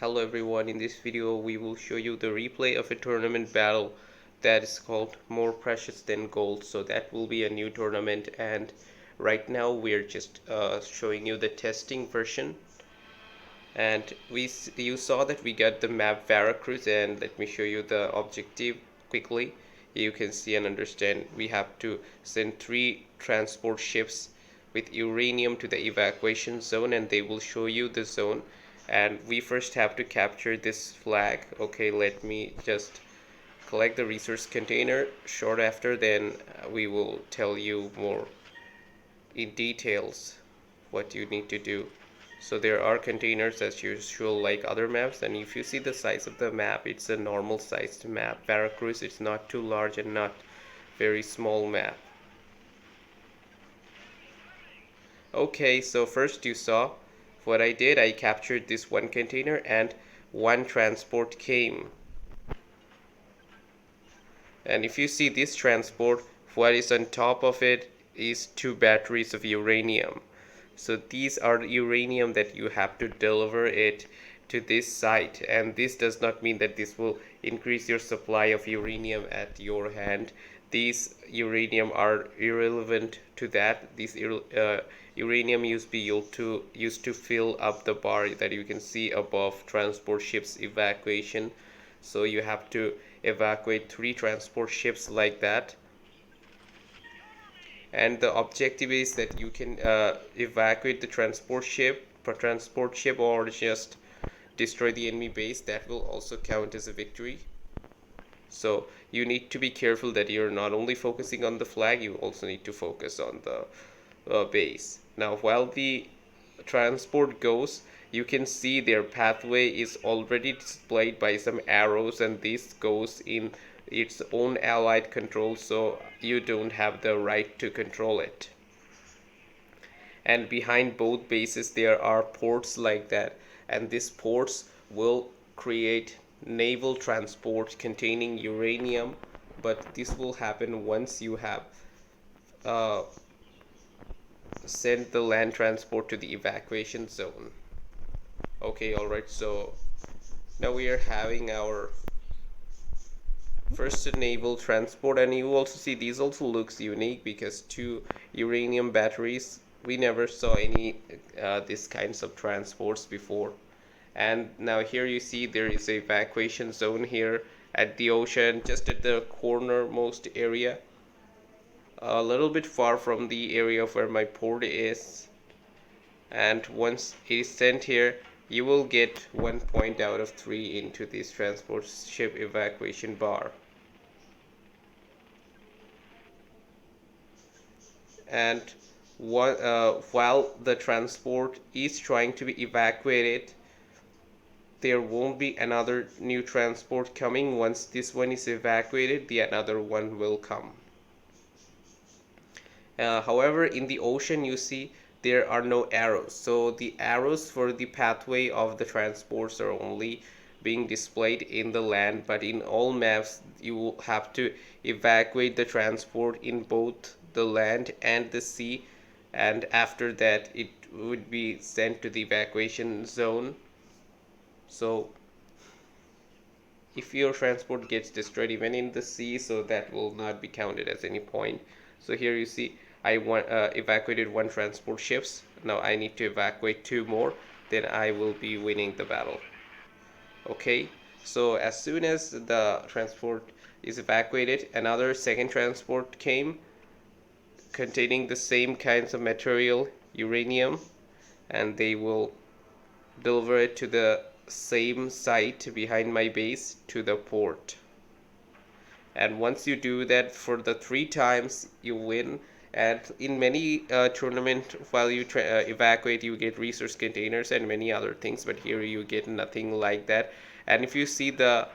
Hello everyone, in this video we will show you the replay of a tournament battle that is called More Precious Than Gold. So that will be a new tournament, and right now we're just showing you the testing version. And you saw that we got the map Veracruz, and let me show you the objective quickly. You can see and understand we have to send 3 transport ships with uranium to the evacuation zone, and they will show you the zone. And we first have to capture this flag. Okay, let me just collect the resource container. Short after, then we will tell you more in details what you need to do. So there are containers as usual like other maps, and if you see the size of the map, it's a normal sized map. Veracruz, it's not too large and not very small map. Okay, so first you saw what I did. I captured this one container and one transport came. And if you see this transport, what is on top of it is 2 batteries of uranium. So these are uranium that you have to deliver it to this site, and this does not mean that this will increase your supply of uranium at your hand. These uranium are irrelevant to that. These uranium used to fill up the bar that you can see above transport ships evacuation. So you have to evacuate 3 transport ships like that, and the objective is that you can evacuate the transport ship or just destroy the enemy base. That will also count as a victory. So you need to be careful that you're not only focusing on the flag, you also need to focus on the base. Now while the transport goes, you can see their pathway is already displayed by some arrows, and this goes in its own allied control, so you don't have the right to control it. And behind both bases there are ports like that, and these ports will create naval transport containing uranium, but this will happen once you have sent the land transport to the evacuation zone. Okay, alright, so now we are having our first naval transport, and you also see these also looks unique because 2 uranium batteries. We never saw any these kinds of transports before. And now here you see there is a evacuation zone here at the ocean, just at the cornermost area, a little bit far from the area where my port is. And once it is sent here, you will get 1 point out of 3 into this transport ship evacuation bar. And while the transport is trying to be evacuated, there won't be another new transport coming. Once this one is evacuated, the another one will come. However, in the ocean you see there are no arrows, so the arrows for the pathway of the transports are only being displayed in the land, but in all maps you will have to evacuate the transport in both the land and the sea, and after that it would be sent to the evacuation zone. So if your transport gets destroyed even in the sea, so that will not be counted as any point. So here you see I evacuated 1 transport ships. Now I need to evacuate 2 more, then I will be winning the battle. Okay, so as soon as the transport is evacuated, another second transport came containing the same kinds of material, uranium, and they will deliver it to the same site behind my base, to the port. And once you do that for the 3 times, you win. And in many tournament, while you evacuate, you get resource containers and many other things, but here you get nothing like that. And if you see the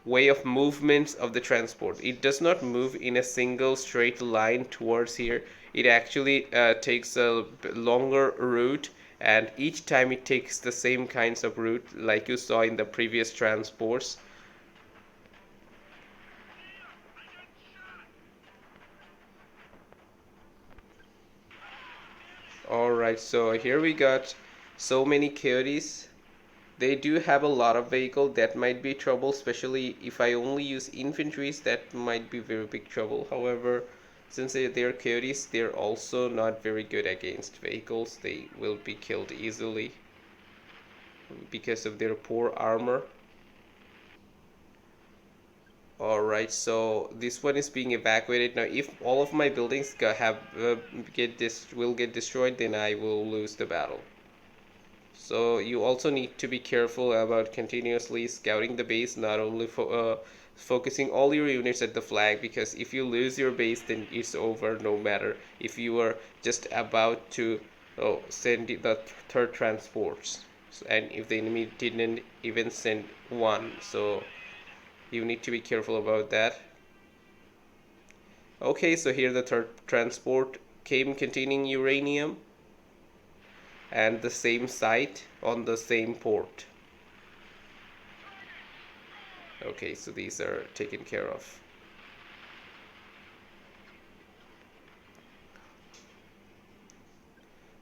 way of movements of the transport, it does not move in a single straight line towards here. It actually takes a longer route, and each time it takes the same kinds of route like you saw in the previous transports. Alright, so here we got so many coyotes, they do have a lot of vehicle. That might be trouble, especially if I only use infantries. That might be very big trouble. However, since they're coyotes, they're also not very good against vehicles. They will be killed easily because of their poor armor. Alright, so this one is being evacuated now. If all of my buildings will get destroyed, then I will lose the battle. So you also need to be careful about continuously scouting the base, not only focusing all your units at the flag, because if you lose your base, then it's over, no matter if you are just about to send the third transports. And if the enemy didn't even send one, so you need to be careful about that. Okay, so here the third transport came containing uranium, and the same site on the same port. Okay, so these are taken care of.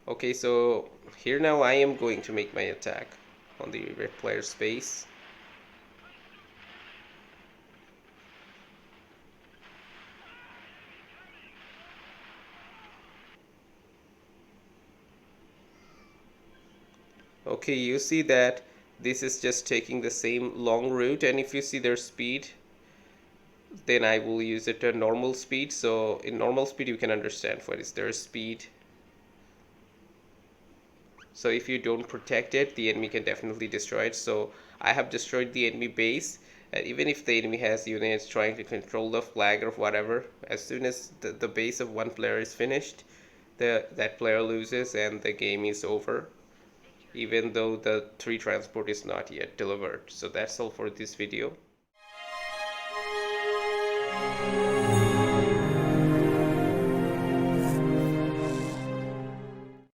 Okay, so here now I am going to make my attack on the red player's base. Okay, you see that this is just taking the same long route, and if you see their speed, then I will use it at normal speed. So in normal speed you can understand what is their speed. So if you don't protect it, the enemy can definitely destroy it. So I have destroyed the enemy base, and even if the enemy has units trying to control the flag or whatever, as soon as the base of one player is finished, that player loses and the game is over, even though the 3 transport is not yet delivered. So that's all for this video.